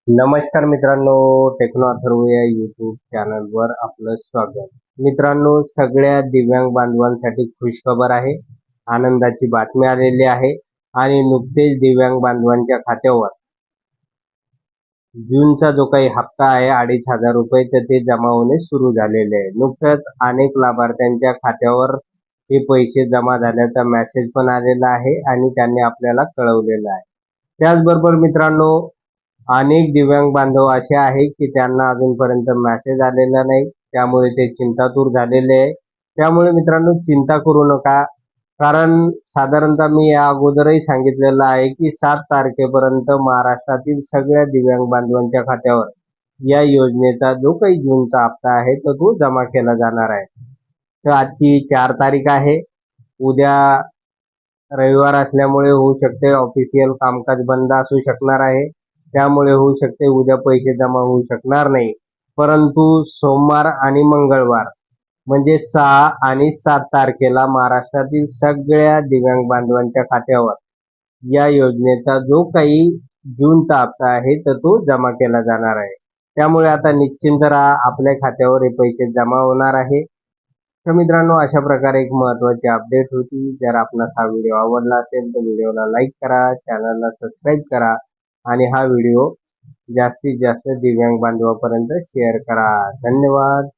नमस्कार मित्रांनो, टेक्नो अथर्व या यूट्यूब चॅनलवर आपलं स्वागत. मित्रांनो, सगळ्या दिव्यांग बांधवांसाठी खुशखबर आहे. आनंदाची बातमी आलेली आहे आणि नुकतेच दिव्यांग बांधवांच्या खात्यावर जूनचा जो काही हप्ता आहे 2,500 रुपये तर ते जमा होणे सुरू झालेले आहे. नुकतंच अनेक लाभार्थ्यांच्या खात्यावर हे पैसे जमा झाल्याचा मेसेज पण आलेला आहे आणि त्यांनी आपल्याला कळवलेलं आहे. त्याचबरोबर मित्रांनो, अनेक दिव्यांग बांधव असे आहेत की त्यांना अजूनपर्यंत मेसेज आलेला नाही, त्यामुळे ते चिंतातूर झालेले आहे. त्यामुळे मित्रांनो, चिंता करू नका, कारण साधारणतः मी या अगोदरही सांगितलेलं आहे की 7 तारखेपर्यंत महाराष्ट्रातील सगळ्या दिव्यांग बांधवांच्या खात्यावर या योजनेचा जो काही जूनचा हप्ता आहे तर तो जमा केला जाणार आहे. तर आजची 4 तारीख आहे. उद्या रविवार असल्यामुळे होऊ शकते ऑफिशियल कामकाज बंद असू शकणार आहे, त्यामुळे होऊ शकते उद्या पैसे जमा होऊ शकणार नाही. परंतु सोमवार आणि मंगळवार म्हणजे 6 आणि 7 तारखेला महाराष्ट्रातील सगळ्या दिव्यांग बांधवांच्या खात्यावर या योजनेचा जो काही जूनचा हप्ता आहे तर तो जमा केला जाणार आहे. त्यामुळे आता निश्चिंत राहा, आपल्या खात्यावर हे पैसे जमा होणार आहे. तर मित्रांनो, अशा प्रकारे एक महत्त्वाची अपडेट होती. जर आपणास हा व्हिडिओ आवडला असेल तर व्हिडिओला लाईक करा, चॅनलला सबस्क्राईब करा आणि हा व्हिडिओ जास्तीत जास्त दिव्यांग बांधवांपर्यंत शेअर करा. धन्यवाद.